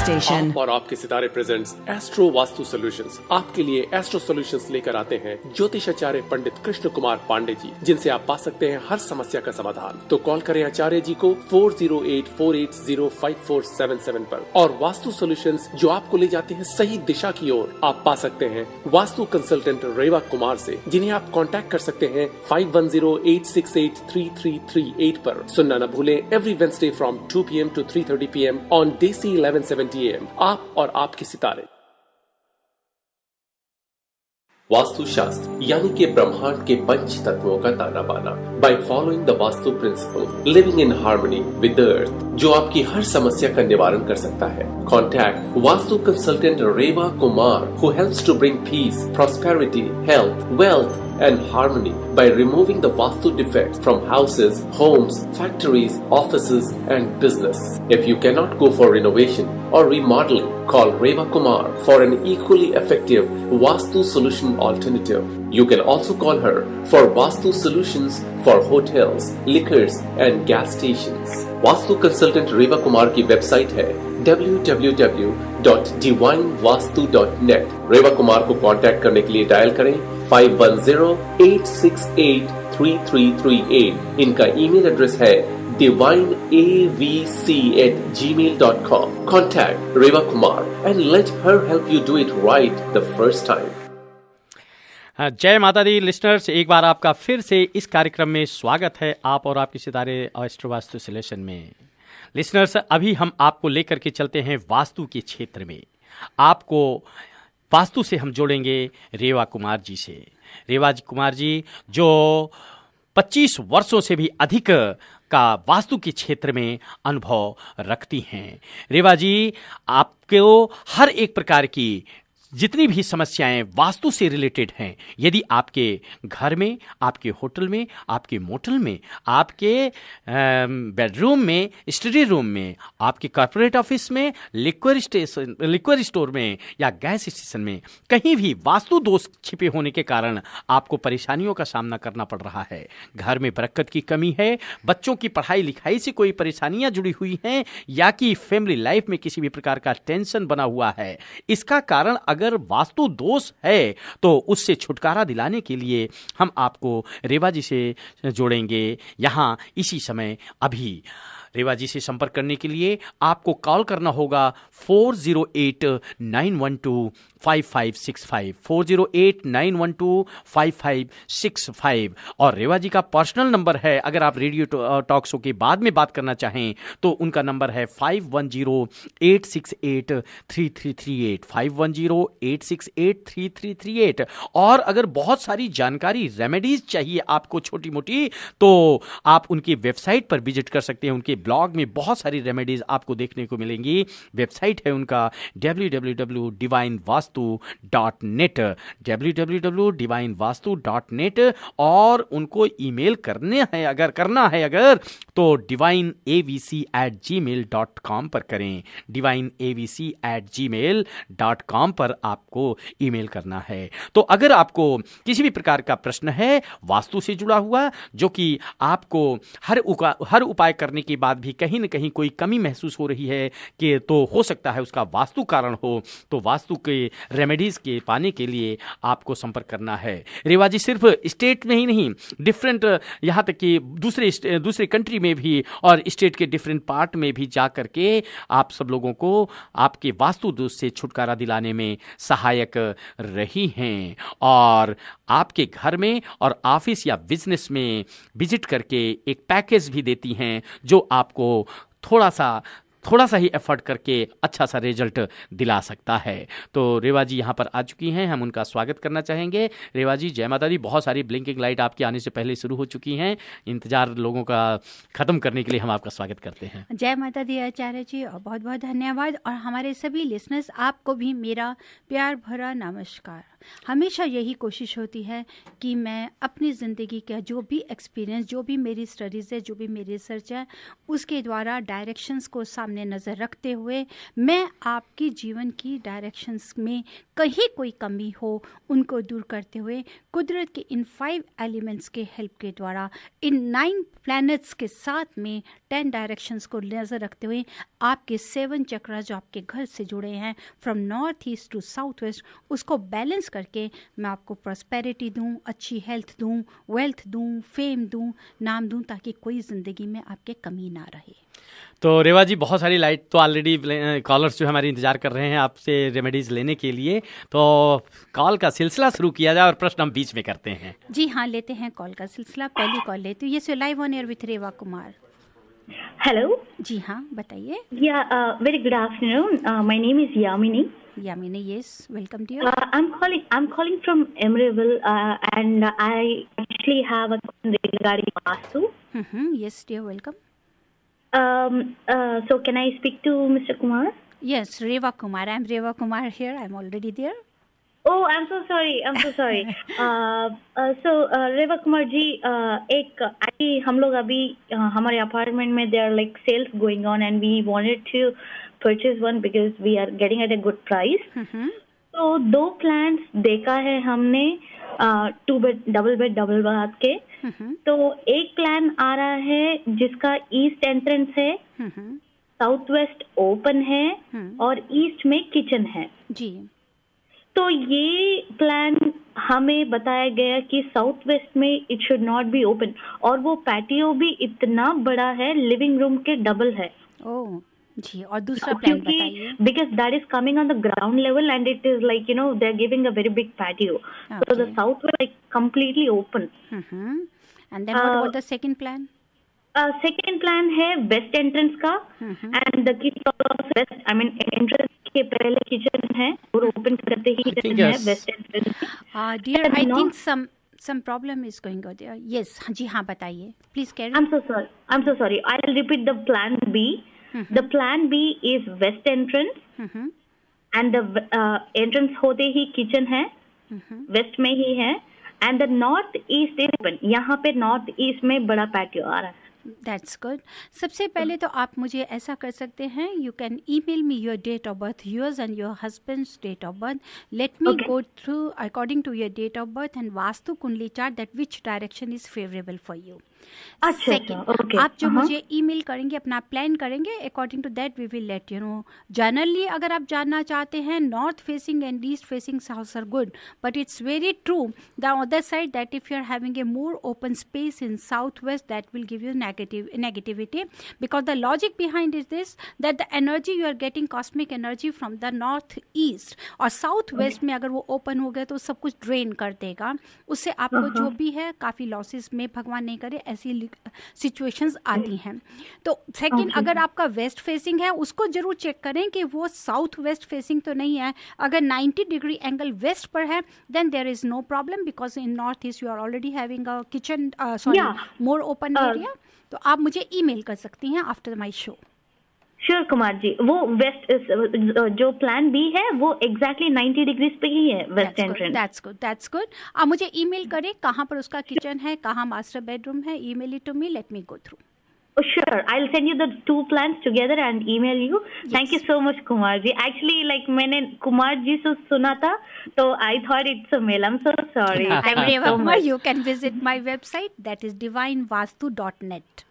Station आप और आपके सितारे प्रेजेंट्स एस्ट्रो वास्तु सॉल्यूशंस आपके लिए एस्ट्रो सॉल्यूशंस लेकर आते हैं ज्योतिषाचार्य पंडित कृष्ण कुमार पांडे जी, जिनसे आप पा सकते हैं हर समस्या का समाधान। तो कॉल करें आचार्य जी को 4084805477 पर। और वास्तु सॉल्यूशंस जो आपको ले जाते हैं सही दिशा की ओर, आप पा सकते हैं वास्तु कंसल्टेंट रेवा कुमार से, जिन्हें आप कांटेक्ट कर सकते हैं 5108683338 पर। सुनना न भूलें every Wednesday from 2 PM to 3:30 PM on DC 1170 AM। आप और आपके सितारे। वास्तु शास्त्र यानी कि ब्रह्मांड के पंच तत्वों का ताना बाना, by following the vastu principle, living in harmony with the earth, जो आपकी हर समस्या का निवारण कर सकता है। Contact vastu consultant Reva Kumar, who helps to bring peace, prosperity, health, wealth and harmony by removing the vastu defects from houses, homes, factories, offices and business. If you cannot go for renovation or remodeling, call Reva Kumar for an equally effective vastu solution alternative. You can also call her for vastu solutions for hotels, liquors and gas stations. Vastu consultant Reva Kumar की website है www.divinevastu.net। रेवा कुमार को contact करने के लिए dial करें 5108683338। इनका email address है divineavc@gmail.com। Contact Reva Kumar and let her help you do it right the first time। जय माता दी लिसनर्स, एक बार आपका फिर से इस कार्यक्रम में स्वागत है, आप और आपके सितारे एस्ट्रो वास्तु सॉल्यूशन में। लिसनर्स, अभी हम आपको लेकर के चलते हैं वास्तु के क्षेत्र में। आपको वास्तु से हम जोड़ेंगे रेवा कुमार जी से। रेवा कुमार जी जो 25 वर्षों से भी अधिक का वास्तु के क्षेत्र में अनुभव रखती हैं। रेवा जी, आपको हर एक प्रकार की जितनी भी समस्याएं वास्तु से रिलेटेड हैं, यदि आपके घर में, आपके होटल में, आपके मोटल में, आपके बेडरूम में, स्टडी रूम में, आपके कॉर्पोरेट ऑफिस में, लिक्वर स्टोर में या गैस स्टेशन में, कहीं भी वास्तु दोष छिपे होने के कारण आपको परेशानियों का सामना करना पड़ रहा है। घर में बरकत की कमी है, बच्चों की पढ़ाई लिखाई से कोई परेशानियां जुड़ी हुई हैं, या कि फैमिली लाइफ में किसी भी प्रकार का टेंशन बना हुआ है। इसका कारण अगर वास्तु दोष है तो उससे छुटकारा दिलाने के लिए हम आपको रेवा जी से जोड़ेंगे यहाँ इसी समय। अभी रेवा जी से संपर्क करने के लिए आपको कॉल करना होगा 4089125565 4089125565। और रेवा जी का पर्सनल नंबर है, अगर आप रेडियो टॉक शो के बाद में बात करना चाहें तो उनका नंबर है 5108683338 5108683338। और अगर बहुत सारी जानकारी, रेमेडीज चाहिए आपको छोटी मोटी, तो आप उनकी वेबसाइट पर विजिट कर सकते हैं। उनके ब्लॉग में बहुत सारी रेमेडीज आपको देखने को मिलेंगी। वेबसाइट है उनका www.divinevastu.net www.divinevastu.net। और उनको ईमेल करना है अगर तो divineavc@gmail.com पर करें। divineavc@gmail.com पर आपको ईमेल करना है। तो अगर आपको किसी भी प्रकार का प्रश्न है वास्तु से जुड़ा हुआ, जो कि आपको हर उपाय करने के बाद भी कहीं न कहीं कोई कमी महसूस हो रही है कि तो हो सकता है उसका वास्तु कारण हो, तो वास्तु के रेमेडीज के पाने के लिए आपको संपर्क करना है। रेवा जी सिर्फ स्टेट में ही नहीं, डिफरेंट यहाँ तक कि दूसरे कंट्री में भी और स्टेट के डिफरेंट पार्ट में भी जा करके आप सब लोगों को आपके वास्तु दोष से छुटकारा दिलाने में सहायक रही हैं। और आपके घर में और ऑफिस या बिजनेस में विजिट करके एक पैकेज भी देती हैं, जो आपको थोड़ा सा ही एफर्ट करके अच्छा सा रिजल्ट दिला सकता है। तो रेवा जी यहाँ पर आ चुकी हैं, हम उनका स्वागत करना चाहेंगे। रेवा जी, जय माता दी। बहुत सारी ब्लिंकिंग लाइट आपके आने से पहले शुरू हो चुकी हैं, इंतजार लोगों का खत्म करने के लिए हम आपका स्वागत करते हैं। जय माता दी आचार्य जी, और बहुत बहुत धन्यवाद। और हमारे सभी लिसनर्स, आपको भी मेरा प्यार भरा नमस्कार। हमेशा यही कोशिश होती है कि मैं अपनी ज़िंदगी का जो भी एक्सपीरियंस, जो भी मेरी स्टडीज़ है, जो भी मेरी रिसर्च है, उसके द्वारा डायरेक्शंस को सामने सामने नज़र रखते हुए मैं आपकी जीवन की डायरेक्शंस में कहीं कोई कमी हो उनको दूर करते हुए कुदरत के इन 5 एलिमेंट्स के हेल्प के द्वारा इन 9 प्लैनेट्स के साथ में 10 डायरेक्शंस को नज़र रखते हुए आपके 7 चक्रा जो आपके घर से जुड़े हैं from north east to south west उसको बैलेंस करके मैं आपको प्रॉस्पेरिटी दूं, अच्छी हेल्थ दूं, वेल्थ दूं, फेम दूं, नाम दूं, ताकि कोई ज़िंदगी में आपके कमी ना रहे। तो रेवा जी, बहुत सारी लाइट तो ऑलरेडी कॉलर्स जो हमारे इंतजार कर रहे हैं आपसे रेमेडीज लेने के लिए, तो कॉल का सिलसिला शुरू किया जाए और प्रश्न हम बीच में करते हैं। जी हाँ, लेते हैं कॉल का सिलसिला। पहली कॉल लेती हूँ। ये live on air with Reva Kumar. Hello. जी हाँ, बताइए। Very good afternoon, my name is Yamini. Yamini, yes, welcome to you. I'm calling from Emeryville, and I actually have a question regarding Vastu. Yes, dear, welcome. So can I speak to Mr. Kumar? Yes, Reva Kumar. I'm Reva Kumar here. I'm already there. Oh, I'm so sorry. So Reva Kumar ji, एक हम लोग अभी हमारे apartment में there are like sales going on and we wanted to purchase one because we are getting at a good price. तो 2 plans देखा है हमने, 2 बेड डबल बाथ के। तो एक प्लान आ रहा है जिसका ईस्ट एंट्रेंस है, साउथ वेस्ट ओपन है और ईस्ट में किचन है जी। तो ये प्लान हमें बताया गया कि साउथ वेस्ट में it should not be open, और वो पैटियो भी इतना बड़ा है, लिविंग रूम के डबल है। ओह जी, और दूसरा प्लान बताइए। Because that is coming on the ground level and it is like they are giving a very big patio, so the south west like completely open. And then what about the second plan? Second plan है west entrance का, and the kitchen west, I mean entrance के पहले kitchen है और open करते ही kitchen है west entrance. Dear, I think some problem is going on there. Yes, जी हाँ, बताइए please carry. I'm so sorry. I'll repeat the plan B. The plan B is west entrance, and the entrance होते ही kitchen है, waste में ही है, and the north east is open. यहाँ पे north east में बड़ा पैटियो आ रहा है। That's good. सबसे पहले तो आप मुझे ऐसा कर सकते हैं, you can email me your date of birth, yours and your husband's date of birth. Let me go through according to your date of birth and vastu kundli chart that which direction is favourable for you. Second, आप जो मुझे email करेंगे, अपना plan करेंगे, according to that we will let you know. Generally अगर आप जानना चाहते हैं, north facing and east facing house are good, but it's very true the other side that if you are having a more open space in south west that will give you negativity, because the logic behind is this, that the energy you are getting cosmic energy from the north east और south west में अगर वो open हो गया तो सब कुछ drain कर देगा, उससे आपको जो भी है काफ़ी लॉसेस में, भगवान नहीं करे, ऐसी सिचुएशंस आती हैं। तो सेकंड, अगर आपका वेस्ट फेसिंग है उसको जरूर चेक करें कि वो साउथ वेस्ट फेसिंग तो नहीं है। अगर 90 डिग्री एंगल वेस्ट पर है then there is no problem, because in north east you are already having a kitchen, sorry, more open area. तो आप मुझे ईमेल कर सकती हैं after my show. Sure Kumar ji, वो वेस्ट जो प्लान बी है वो एग्जैक्टली 90 डिग्रीज पे ही है, वेस्ट एंट्रेंस। That's good. आप मुझे ईमेल करें कहाँ पर उसका किचन है, कहाँ मास्टर बेडरूम है, email it to me, let me go through. Sure, I'll send you the 2 plans together and email you. Yes. Thank you so much, Kumar ji. Actually, like मैंने कुमार जी से सुना था, तो I thought it's a mail. I'm so sorry. I'm Reva Kumar. You can visit my website, that is divinevastu.net.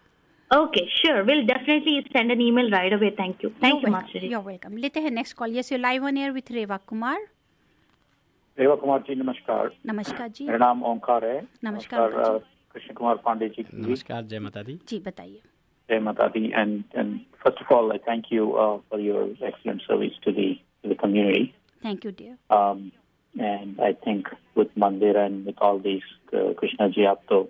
Okay, sure. We'll definitely send an email right away. Thank you. Thank you, Master ji. You're welcome. लेते हैं next call. Yes, you're live on air with Reva Kumar. रेवा कुमार जी नमस्कार। नमस्कार जी। मेरा नाम ओंकार है। नमस्कार कृष्ण कुमार पांडे जी। नमस्कार, जय माता दी जी, बताइए। जय माता दी। And first of all, I thank you for your excellent service to the community. Thank you, dear. And I think with Mandir and with all these, Krishna ji, आप तो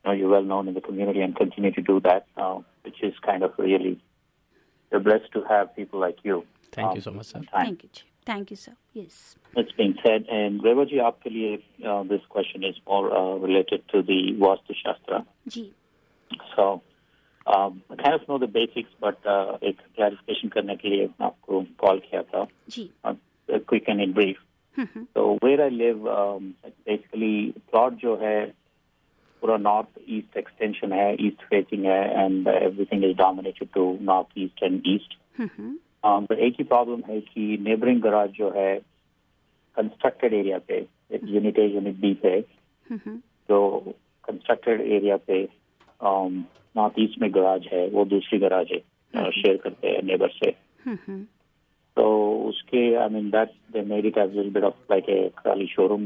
you're well known in the community and continue to do that, which is kind of really, we're blessed to have people like you. Thank you so much, sir. Thank you, sir. Yes. That's being said, and Reva ji, आपके लिए this question is more related to the Vastu Shastra. Ji. So, I kind of know the basics, but एक clarification करने के लिए आपको call किया था. जी. Quick and in brief. So where I live, basically plot जो है पूरा नॉर्थ ईस्ट एक्सटेंशन है, ईस्ट फेसिंग है, and everything is dominated to north east and east. But एक ही प्रॉब्लम है कि नेबरिंग गराज जो है कंस्ट्रक्टेड एरिया पे, यूनिट ए यूनिट बी पे, जो कंस्ट्रक्टेड एरिया पे नॉर्थ ईस्ट में गराज है, वो दूसरी गराज है शेयर करते हैं नेबर से। तो उसके I mean that they made it as bit of like a खाली शोरूम,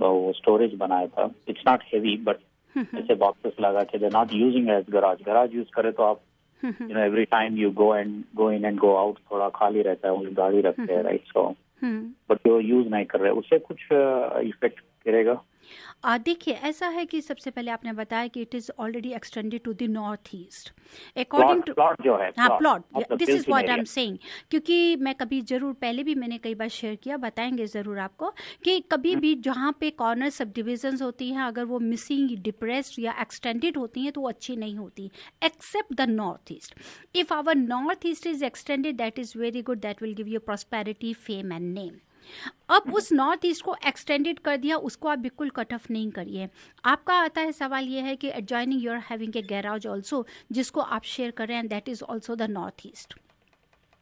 वो स्टोरेज बनाया था। इट्स नॉट हेवी बट ऐसे बॉक्सेस लगा के they not using as garage use करे तो आप you know every time you go in and go out थोड़ा खाली रहता है, वो गाड़ी रखते हैं, राइट? सो बट वो यूज नहीं कर रहे, उससे कुछ इफेक्ट करेगा? देखिए, ऐसा है कि सबसे पहले आपने बताया कि it is already extended to the north east according to plot जो है, हाँ plot, this is what I am saying. क्योंकि मैं कभी जरूर, पहले भी मैंने कई बार शेयर किया, बताएंगे जरूर आपको कि कभी भी जहाँ पे कॉर्नर सब डिविजन्स होती हैं, अगर वो मिसिंग, डिप्रेस्ड या एक्सटेंडेड होती हैं तो वो अच्छी नहीं होती, except the north east. If our north east is extended, that is very good, that will give you prosperity, fame and name. अब उस नॉर्थ ईस्ट को एक्सटेंडेड कर दिया, उसको आप बिल्कुल कट ऑफ नहीं करिए। आपका आता है सवाल ये है कि adjoining you are having a garage also, जिसको आप शेयर कर रहे हैं, that is also the north east.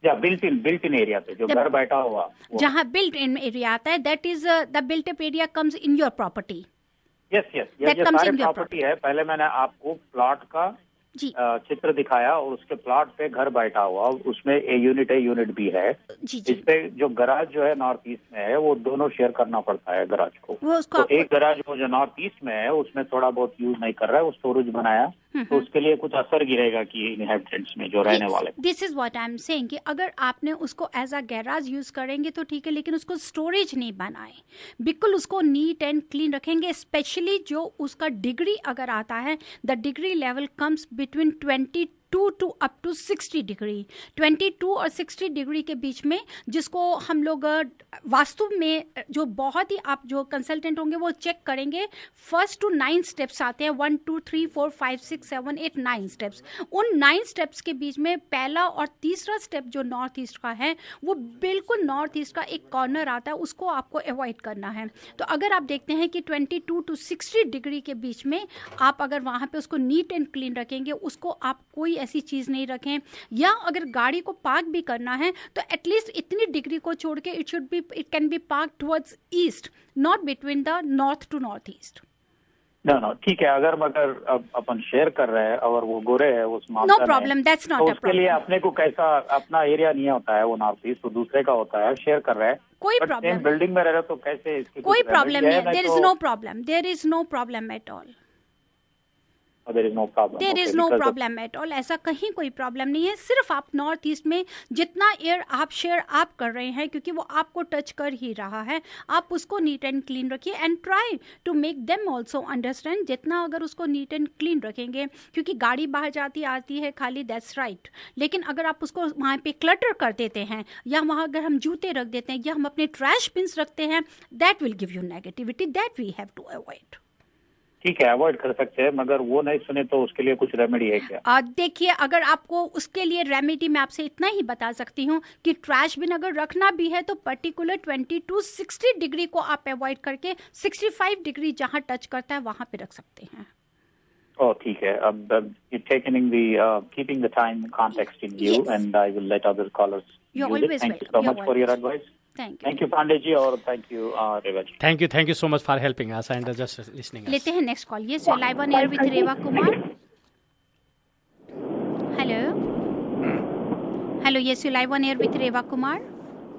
या बिल्ट इन एरिया पे जो घर बैठा हुआ, जहाँ बिल्ट इन एरिया आता है, that is the built up area comes in your property. Yes, ये सारे प्रॉपर्टी है। पहले मैंने आपको प्लॉट का चित्र दिखाया और उसके प्लॉट पे घर बैठा हुआ, उसमें ए यूनिट बी है। इस पे जो गराज जो है नॉर्थ ईस्ट में है, वो दोनों शेयर करना पड़ता है गराज को। तो एक गराज वो जो नॉर्थ ईस्ट में है उसमें थोड़ा बहुत यूज नहीं कर रहा है, वो स्टोरेज बनाया, तो उसके लिए कुछ असर गिरेगा कि इनहैबिटेंट्स में जो रहने वाले। This is what I am saying कि अगर आपने उसको एज अ गैराज यूज करेंगे तो ठीक है, लेकिन उसको स्टोरेज नहीं बनाए, बिल्कुल उसको नीट एंड क्लीन रखेंगे। स्पेशली जो उसका डिग्री अगर आता है, the degree level comes between 22 to up to 60 degree, 22 और 60 डिग्री के बीच में, जिसको हम लोग वास्तु में जो बहुत ही, आप जो कंसल्टेंट होंगे वो चेक करेंगे, 1 to 9 स्टेप्स आते हैं, 1 2 3 4 5 6 7 8 9 स्टेप्स। उन 9 स्टेप्स के बीच में पहला और तीसरा स्टेप जो नॉर्थ ईस्ट का है, वो बिल्कुल नॉर्थ ईस्ट का एक कॉर्नर आता है, उसको आपको अवॉइड करना है। तो अगर आप देखते हैं कि 22 to 60 डिग्री के बीच में आप अगर वहाँ पे उसको नीट एंड क्लीन रखेंगे, उसको आप कोई ऐसी चीज़ नहीं रखें, या अगर गाड़ी को पार्क भी करना है तो एटलीस्ट इतनी डिग्री को छोड़ के it can be park towards east, not between the north to north east. No ठीक है, अगर अपन शेयर कर रहे हैं और वो गोरे है उस मामले में, no problem, that's not a problem. उसके लिए अपने को कैसा, अपना एरिया नहीं होता है वो नॉर्थ ईस्ट, तो दूसरे का होता है, शेयर कर रहे हैं, कोई प्रॉब्लम, बिल्डिंग में रह रहे तो कैसे इसकी कोई प्रॉब्लम नहीं है, there is no problem, there is no problem at all, there is no problem, there is no problem at all. ऐसा कहीं कोई प्रॉब्लम नहीं है। सिर्फ आप नॉर्थ ईस्ट में जितना एयर आप शेयर आप कर रहे हैं, क्योंकि वो आपको टच कर ही रहा है, आप उसको नीट एंड क्लीन रखिए and try to make them also understand. जितना अगर उसको नीट एंड क्लीन रखेंगे, क्योंकि गाड़ी बाहर जाती आती है खाली, दैट्स राइट, लेकिन अगर आप उसको वहाँ पे क्लटर कर देते हैं, या वहाँ अगर हम जूते रख देते हैं, या हम अपने ट्रैश बिन्स रखते हैं, that will give you negativity, that we have to avoid. ठीक है, अवॉइड कर सकते हैं, मगर वो नहीं सुने तो उसके लिए कुछ रेमेडी है क्या? देखिए, अगर आपको उसके लिए रेमेडी मैं आपसे इतना ही बता सकती हूँ कि ट्रैश बिन अगर रखना भी है तो पर्टिकुलर 22-60 डिग्री को आप अवॉइड करके 65 डिग्री जहाँ टच करता है वहाँ पे रख सकते हैं। Oh, ठीक है। अब keeping the time context in view, and I will let other callers use it. Thank you so much for your advice. Thank you, Pandey ji, और thank you, Reva ji. Thank you so much for helping us and just listening us. लेते हैं next call. Yes, you're live on air with Reva Kumar. Hello, yes, you're live on air with Reva Kumar.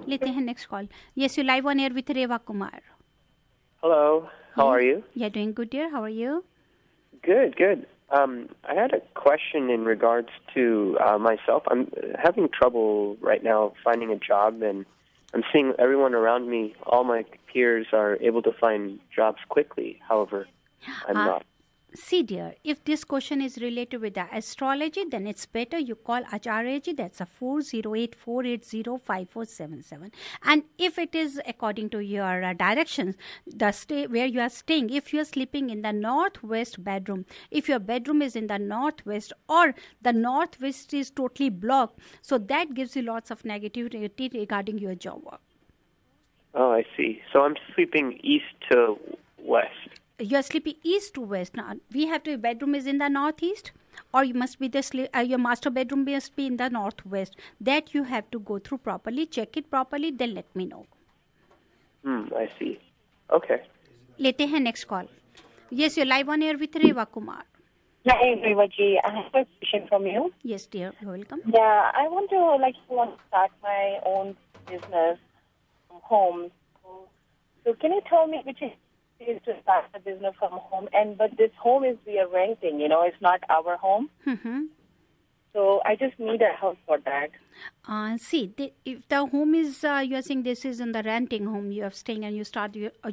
लेते हैं next call. Yes, you're live on air with Reva Kumar. Hello, how are you? Yeah, doing good, dear. How are you? Good. I had a question in regards to myself. I'm having trouble right now finding a job, and I'm seeing everyone around me, all my peers are able to find jobs quickly. However, I'm not. See, dear, if this question is related with the astrology, then it's better you call Acharya ji. That's a 408-480-5477. And if it is according to your directions, the stay where you are staying, if you are sleeping in the northwest bedroom, if your bedroom is in the northwest or the northwest is totally blocked, so that gives you lots of negativity regarding your job work. Oh, I see. So I'm sleeping east to west. You are sleeping east to west. Now we have to bedroom is in the northeast, or you must be your master bedroom must be in the northwest. That you have to go through properly, check it properly, then let me know. I see. Okay. लेते हैं next call. Yes, you're live on air with Reva Kumar. Hi, Reva ji. I have a question from you. Yes, dear. You're welcome. Yeah, I want to start my own business from home. So can you tell me which is to start the business from home? But this home is we are renting. It's not our home. Mm-hmm. So I just need a help for that. If the home is, you are saying this is in the renting home, you are staying and you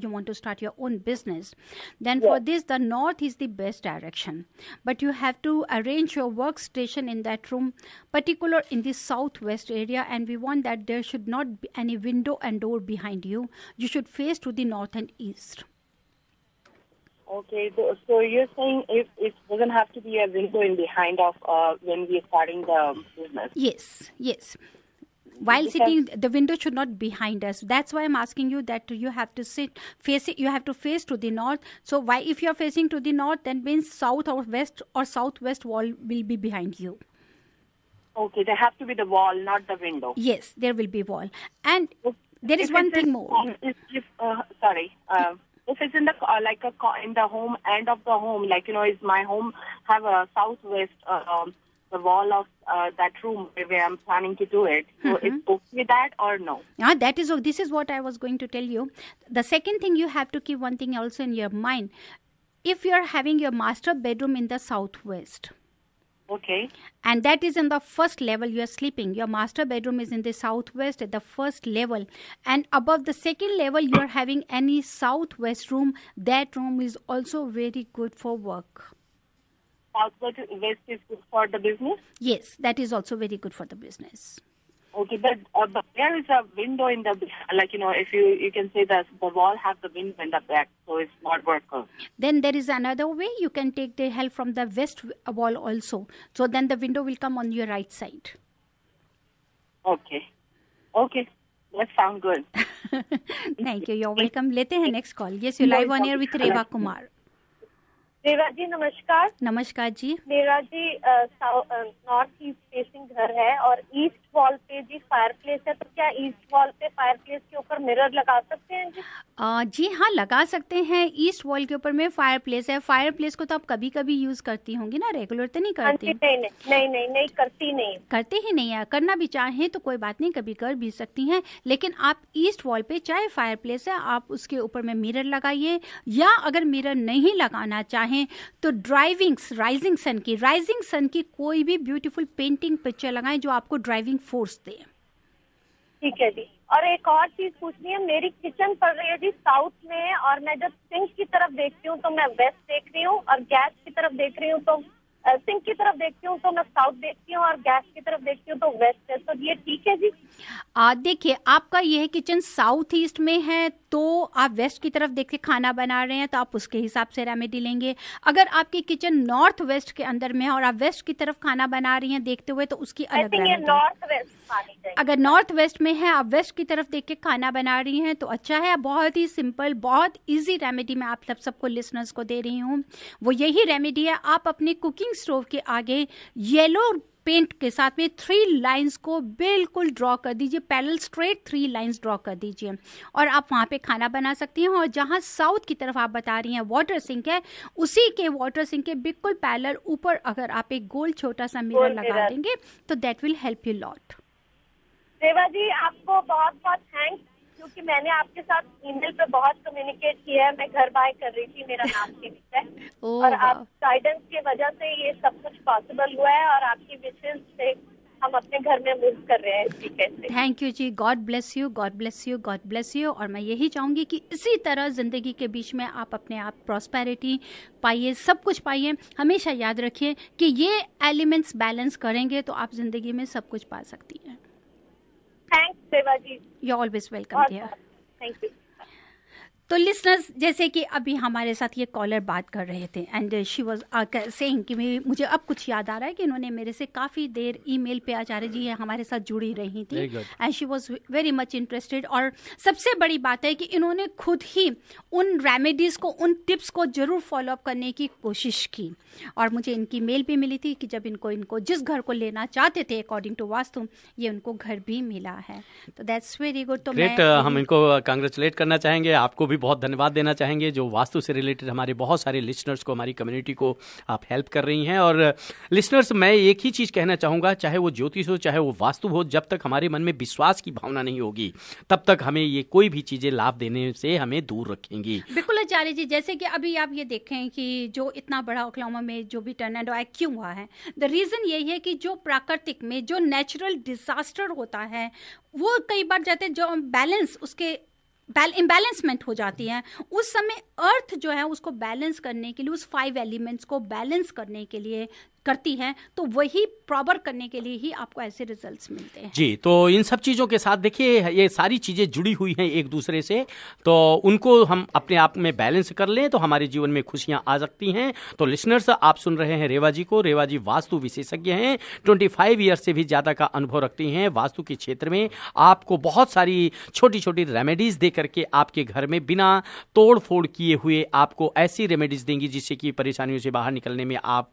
want to start your own business, then for this, the north is the best direction. But you have to arrange your workstation in that room, particular in the southwest area, and we want that there should not be any window and door behind you. You should face to the north and east. Okay, so you're saying if it doesn't have to be a window in behind of when we're starting the business? Yes. While sitting, the window should not be behind us. That's why I'm asking you that you have to you have to face to the north. So why, if you're facing to the north, then means south or west or southwest wall will be behind you. Okay, there have to be the wall, not the window. Yes, there will be wall. And there is one thing more. If it's in the in the home end of the home, is my home have a southwest the wall of that room where I'm planning to do it. So it's okay with that or no? This is what I was going to tell you. The second thing, you have to keep one thing also in your mind. If you're having your master bedroom in the southwest, okay, and that is in the first level you are sleeping. Your master bedroom is in the southwest at the first level. And above the second level, you are having any southwest room. That room is also very good for work. Southwest is good for the business? Yes, that is also very good for the business. Okay, but there is a window in the, if you can say that the wall has the window in the back, so it's not working. Then there is another way. You can take the help from the west wall also. So then the window will come on your right side. Okay. That sounds good. Thank you. You're welcome. लेते हैं next call. Yes, you're live on air with Reva Kumar. रेवा जी नमस्कार। नमस्कार जी। मेरा जी north east facing घर है और east wall पे जी fire place है, तो क्या ईस्ट वॉल पे फायर प्लेस के ऊपर मिरर लगा सकते हैं जी? जी हाँ, लगा सकते हैं। ईस्ट वॉल के ऊपर में फायर प्लेस है। फायर प्लेस को तो आप कभी कभी यूज करती होंगी ना, रेगुलर तो नहीं करती? नहीं करती नहीं। करते ही नहीं है। करना भी चाहें तो कोई बात नहीं, कभी कर भी सकती हैं, लेकिन आप ईस्ट वॉल पे चाहे फायर प्लेस है, आप उसके ऊपर में मिरर लगाइए, या अगर मिरर नहीं लगाना चाहें तो राइजिंग सन की कोई भी ब्यूटीफुल पेंटिंग पिक्चर लगाएं जो आपको ड्राइविंग फोर्स दे। ठीक है जी। और एक और चीज पूछनी है, मेरी किचन पड़ रही है जी साउथ में, और मैं जब सिंक की तरफ देखती हूँ तो मैं वेस्ट देख रही हूँ, और गैस की तरफ देख रही हूँ तो सिंक की तरफ देखती हूँ तो मैं साउथ देखती हूँ, और गैस की तरफ देखती हूँ तो वेस्ट है। तो ये ठीक है जी? देखिए, आपका यह किचन साउथ ईस्ट में है तो आप वेस्ट की तरफ देख के खाना बना रहे हैं तो आप उसके हिसाब से रेमेडी लेंगे। अगर आपकी किचन नॉर्थ वेस्ट के अंदर में है और आप वेस्ट की तरफ खाना बना रही हैं देखते हुए, तो उसकी अलग रेमेडी। नॉर्थ वेस्ट अगर नॉर्थ वेस्ट में है, आप वेस्ट की तरफ देख के खाना बना रही हैं तो अच्छा है। बहुत ही सिंपल, बहुत इजी रेमेडी मैं आप सबको लिसनर्स को दे रही हूँ। वो यही रेमेडी है, आप अपने कुकिंग स्टोव के आगे येलो पेंट के साथ में 3 लाइंस को बिल्कुल ड्रॉ कर दीजिए, पैरेलल स्ट्रेट 3 लाइंस ड्रॉ कर दीजिए, और आप वहाँ पे खाना बना सकती हैं। और जहाँ साउथ की तरफ आप बता रही हैं वाटर सिंक है, उसी के वाटर सिंक के बिल्कुल पैरेलल ऊपर अगर आप एक गोल छोटा सा मिरर लगा देंगे तो that will help you lot. Reva ji, आपको बहुत बहुत थैंक्स, क्योंकि मैंने आपके साथ ईमेल पे बहुत कम्युनिकेट किया है। मैं घर बाय कर रही थी, मेरा नाम टीवी है, और आप गाइडेंस की वजह से ये सब कुछ पॉसिबल हुआ है, और आपकी विशेष से हम अपने घर में मूव कर रहे हैं। ठीक है, थैंक यू जी। God bless you, God bless you, God bless you. और मैं यही चाहूंगी कि इसी तरह जिंदगी के बीच में आप अपने आप प्रॉस्पेरिटी पाइए, सब कुछ पाइए। हमेशा याद रखिए कि ये एलिमेंट्स बैलेंस करेंगे तो आप जिंदगी में सब कुछ पा सकती हैं। Thanks Reva ji. You always welcome dear. Thank you. तो लिसनर्स, जैसे कि अभी हमारे साथ ये कॉलर बात कर रहे थे एंड शी वाज सेइंग कि मुझे अब कुछ याद आ रहा है कि इन्होंने मेरे से काफ़ी देर ईमेल पे आचार्य जी हमारे साथ जुड़ी रही थी and she was very much interested. और सबसे बड़ी बात है कि इन्होंने खुद ही उन रेमेडीज़ को, उन टिप्स को ज़रूर फॉलो अप करने की कोशिश की और मुझे इनकी मेल भी मिली थी कि जब इनको जिस घर को लेना चाहते थे अकॉर्डिंग टू वास्तु, ये उनको घर भी मिला है। तो दैट्स वेरी गुड। तो ग्रेट, हम इनको कांग्रेचुलेट करना चाहेंगे, आपको भी बहुत धन्यवाद देना चाहेंगे जो वास्तु से रिलेटेड हमारे बहुत सारे लिसनर्स को, हमारी कम्युनिटी को आप हेल्प कर रही हैं। और लिसनर्स, मैं एक ही चीज़ कहना चाहूँगा, चाहे वो ज्योतिष हो चाहे वो वास्तु हो, जब तक हमारे मन में विश्वास की भावना नहीं होगी तब तक हमें ये कोई भी चीज़ें लाभ देने से हमें दूर रखेंगी। बिल्कुल आचार्य जी, जैसे कि अभी आप ये देखें कि जो इतना बड़ा ओक्लाहोमा में जो भी टर्नेडो आया क्यों हुआ है, द रीज़न यही है कि जो प्राकृतिक में जो नेचुरल डिजास्टर होता है वो कई बार जाते हैं, जो बैलेंस उसके इम्बैलेंसमेंट हो जाती है, उस समय अर्थ जो है उसको बैलेंस करने के लिए, उस 5 एलिमेंट्स को बैलेंस करने के लिए करती है, तो वही प्रॉपर करने के लिए ही आपको ऐसे रिजल्ट्स मिलते हैं। जी, तो इन सब चीज़ों के साथ देखिए ये सारी चीज़ें जुड़ी हुई हैं एक दूसरे से, तो उनको हम अपने आप में बैलेंस कर लें तो हमारे जीवन में खुशियां आ सकती हैं। तो लिसनर्स, आप सुन रहे हैं रेवा जी को। रेवा जी वास्तु विशेषज्ञ हैं, 25 ईयर से भी ज़्यादा का अनुभव रखती हैं वास्तु के क्षेत्र में। आपको बहुत सारी छोटी छोटी रेमेडीज़ दे करके आपके घर में बिना तोड़ फोड़ किए हुए आपको ऐसी रेमेडीज़ देंगी जिससे कि परेशानियों से बाहर निकलने में आप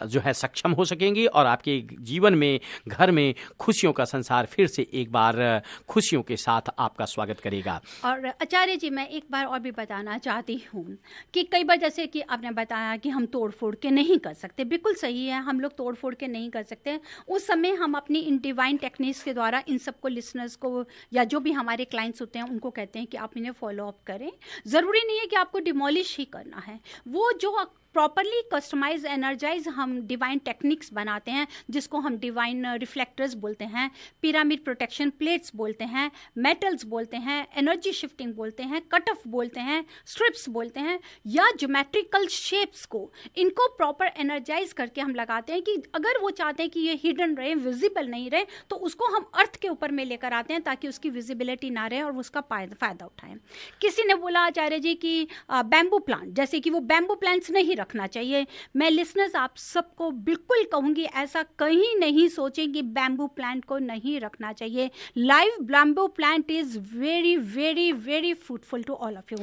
जो है सक्षम हो सकेंगी और आपके जीवन में, घर में खुशियों का संसार फिर से एक बार खुशियों के साथ आपका स्वागत करेगा। और आचार्य जी, मैं एक बार और भी बताना चाहती हूँ कि कई बार जैसे कि आपने बताया कि हम तोड़ फोड़ के नहीं कर सकते, बिल्कुल सही है, हम लोग तोड़ फोड़ के नहीं कर सकते। उस समय हम अपनी इन डिवाइन टेक्निक्स के द्वारा इन सबको, लिसनर्स को या जो भी हमारे क्लाइंट्स होते हैं उनको कहते हैं कि आप इन्हें फॉलो अप करें। ज़रूरी नहीं है कि आपको डिमोलिश ही करना है, वो जो प्रॉपरली कस्टमाइज एनर्जाइज हम डिवाइन टेक्निक्स बनाते हैं, जिसको हम डिवाइन रिफ्लेक्टर्स बोलते हैं, पिरामिड प्रोटेक्शन प्लेट्स बोलते हैं, मेटल्स बोलते हैं, एनर्जी शिफ्टिंग बोलते हैं, कट ऑफ बोलते हैं, स्ट्रिप्स बोलते हैं, या ज्योमेट्रिकल शेप्स को, इनको प्रॉपर एनर्जाइज करके हम लगाते हैं कि अगर वो चाहते हैं कि ये हिडन रहे, विजिबल नहीं रहे, तो उसको हम अर्थ के ऊपर में लेकर आते हैं ताकि उसकी विजिबिलिटी ना रहे और उसका फ़ायदा उठाएं। किसी ने बोला आचार्य जी कि बैम्बू प्लांट, जैसे कि वो बैम्बू प्लांट्स नहीं रखना चाहिए। मैं लिसनर्स आप सबको बिल्कुल कहूंगी, ऐसा कहीं नहीं सोचें कि बैम्बू प्लांट को नहीं रखना चाहिए। Live bamboo plant is very very very fruitful to all of you.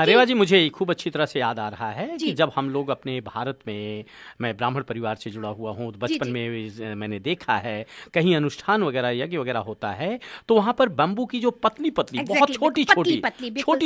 Reva ji, मुझे खूब अच्छी तरह से याद आ रहा है कि जब हम लोग अपने भारत में, मैं ब्राह्मण परिवार से जुड़ा हुआ हूँ, बचपन में मैंने देखा है कहीं अनुष्ठान वगैरह, यज्ञ वगैरह होता है तो वहाँ पर बैम्बू की जो पतली पतली बहुत छोटी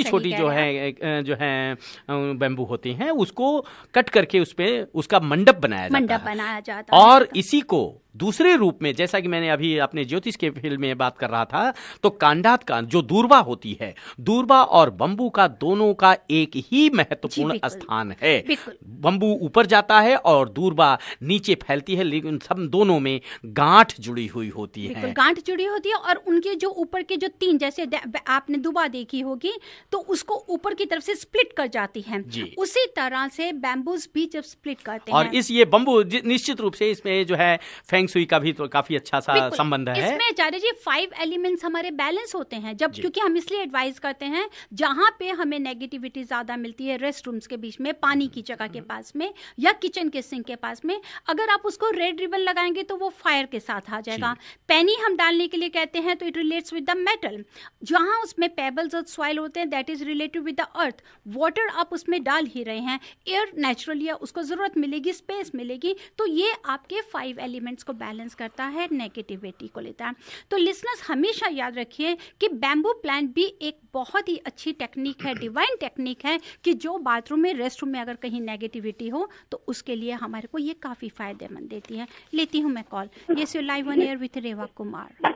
छोटी जो है बैम्बू होती हैं, उसको कट करके उस पे उसका मंडप बनाया जाता है। और इसी को दूसरे रूप में, जैसा कि मैंने अभी अपने ज्योतिष के फील्ड में बात कर रहा था, तो कांडात का जो दूर्वा होती है, दूर्वा और बंबू का दोनों का एक ही महत्वपूर्ण स्थान है। बंबू ऊपर जाता है और दूर्वा नीचे फैलती है, लेकिन सब दोनों में गांठ जुड़ी हुई होती है। गांठ जुड़ी होती है और उनके जो ऊपर के जो 3, जैसे आपने दुबा देखी होगी, तो उसको ऊपर की तरफ से स्प्लिट कर जाती है। उसी तरह से बैम्बूज भी जब स्प्लिट करते हैं, और ये बंबू निश्चित रूप से इसमें जो है फेंगशुई का भी तो काफी अच्छा सा संबंध है। इसमें आचार्य जी 5 एलिमेंट्स हमारे बैलेंस होते हैं, जब क्योंकि हम इसलिए एडवाइज करते हैं जहां पे हमें नेगेटिविटी ज्यादा मिलती है, रेस्ट रूम्स के बीच में, पानी की जगह के पास में, या किचन के सिंक के पास में, अगर आप उसको रेड रिबन लगाएंगे तो वो फायर के साथ आ जाएगा। पेनी हम डालने के लिए कहते हैं तो it relates with the metal. जहां उसमें पेबल्स और सॉइल होते हैं, that is related with the earth. Water आप उसमें डाल ही रहे हैं, एयर नेचुरली उसको जरूरत मिलेगी, स्पेस मिलेगी, तो ये आपके 5 एलिमेंट्स को बैलेंस करता है, नेगेटिविटी को लेता है। तो लिसनर्स हमेशा याद रखिए कि बैम्बू प्लांट भी एक बहुत ही अच्छी टेक्निक है, डिवाइन टेक्निक है, कि जो बाथरूम में, रेस्ट रूम में अगर कहीं नेगेटिविटी हो तो उसके लिए हमारे को ये काफी फायदेमंद देती है। लेती हूँ मैं call. Yes, you live on air with Reva Kumar.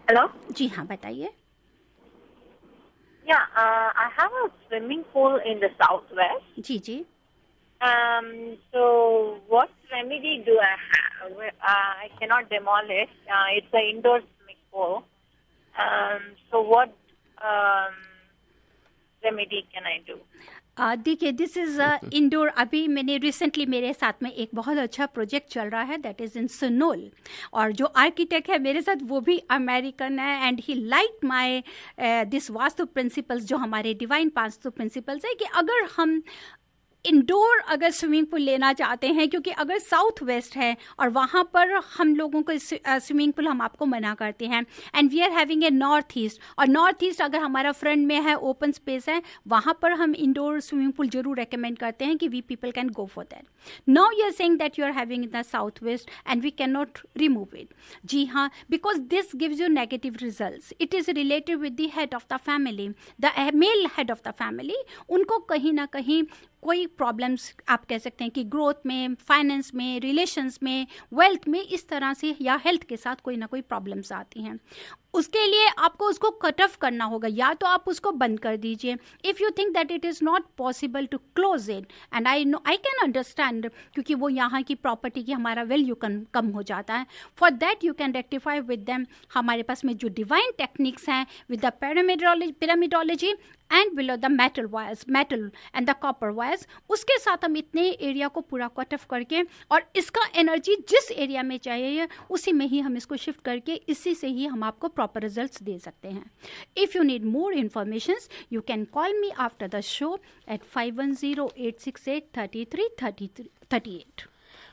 Hello जी हाँ, बताइए। I have a swimming pool in the southwest. जी। So what remedy do I have? I cannot demolish. It's an indoor swimming pool. So what remedy can I do? देखिए, this is indoor. अभी मैंने recently मेरे साथ में एक बहुत अच्छा प्रोजेक्ट चल रहा है, दैट इज़ इन सुनोल, और जो आर्किटेक्ट है मेरे साथ वो भी अमेरिकन है, and he like my this vastu principles, जो हमारे डिवाइन वास्तु प्रिंसिपल्स है, कि अगर हम इंडोर अगर स्विमिंग पूल लेना चाहते हैं, क्योंकि अगर साउथ वेस्ट है और वहाँ पर हम लोगों को स्विमिंग पूल हम आपको मना करते हैं, and we are having a north east, और नॉर्थ ईस्ट अगर हमारा फ्रंट में है, ओपन स्पेस है, वहाँ पर हम इंडोर स्विमिंग पूल जरूर रेकमेंड करते हैं कि we people can go for that. Now you are saying that you are having in the south west and we can not remove it. जी हाँ, because this gives you negative results. It is related with the head of the family, the male head of the family. उनको कहीं ना कहीं कोई problems आप कह सकते हैं कि ग्रोथ में, फाइनेंस में, रिलेशंस में, वेल्थ में, इस तरह से, या हेल्थ के साथ कोई ना कोई प्रॉब्लम्स आती हैं। उसके लिए आपको उसको कट ऑफ करना होगा, या तो आप उसको बंद कर दीजिए। If you think that it is not possible to close it, and I can understand, क्योंकि वो यहाँ की प्रॉपर्टी की हमारा वैल्यू कम हो जाता है। For that you can rectify with them. हमारे पास में जो डिवाइन टेक्निक्स हैं with the pyramidology and below the metal wires, metal and the copper wires, उसके साथ हम इतने एरिया को पूरा कट ऑफ करके, और इसका एनर्जी जिस एरिया में चाहिए उसी में ही हम इसको शिफ्ट करके, इसी से ही हम आपको प्रॉपर रिजल्ट्स दे सकते हैं। If you need more information you can call me after the show at 5108683338।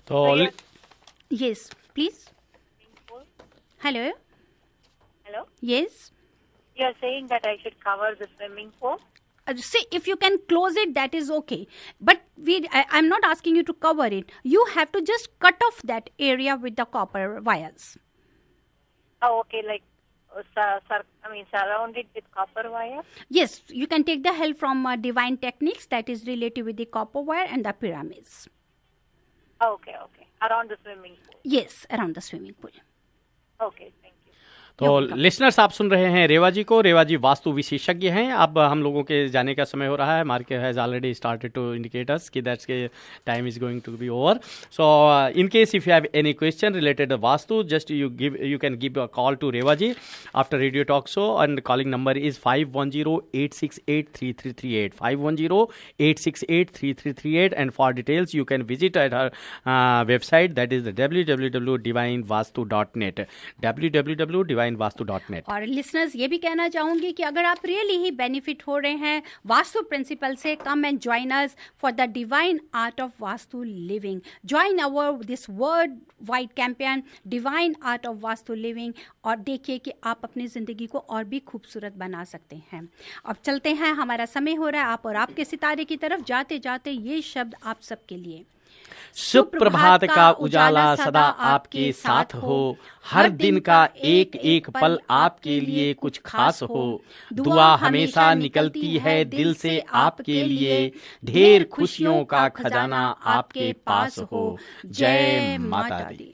तो yes please. Hello yes, You are saying that I should cover the swimming pool? See, if you can close it, that is okay. But I'm not asking you to cover it. You have to just cut off that area with the copper wires. Oh, okay. Like, surround it with copper wire? Yes, you can take the help from divine techniques that is related with the copper wire and the pyramids. Okay. Around the swimming pool? Yes, around the swimming pool. Okay, thank you. तो listeners आप सुन रहे हैं रेवा जी को। रेवा जी वास्तु विशेषज्ञ हैं। अब हम लोगों के जाने का समय हो रहा है। Market has already started to indicate us कि दैट्स के time is going to be over. So in case if you have any question related vastu, just you can give a call to Reva ji after radio talk show, and calling number is 5108683338 5108683338, and for details you can visit at her website, that is www.divinevastu.net www.divinevastu.net। और listeners ये भी कहना चाहूंगी कि अगर आप really he benefit हो रहे हैं वास्तु प्रिंसिपल से, come and join us for the divine art of vastu living. Join our this world wide campaign divine art of vastu living, और देखिए कि आप अपनी ज़िंदगी को और भी खूबसूरत बना सकते हैं। अब चलते हैं, हमारा समय हो रहा है आप और आपके सितारे की तरफ। जाते जाते ये शब्द आप सबके लिए। सुप्रभात का उजाला सदा आपके साथ हो, हर दिन का एक एक पल आपके लिए कुछ खास हो। दुआ हमेशा निकलती है दिल से आपके लिए, ढेर खुशियों का खजाना आपके पास हो। जय माता दी।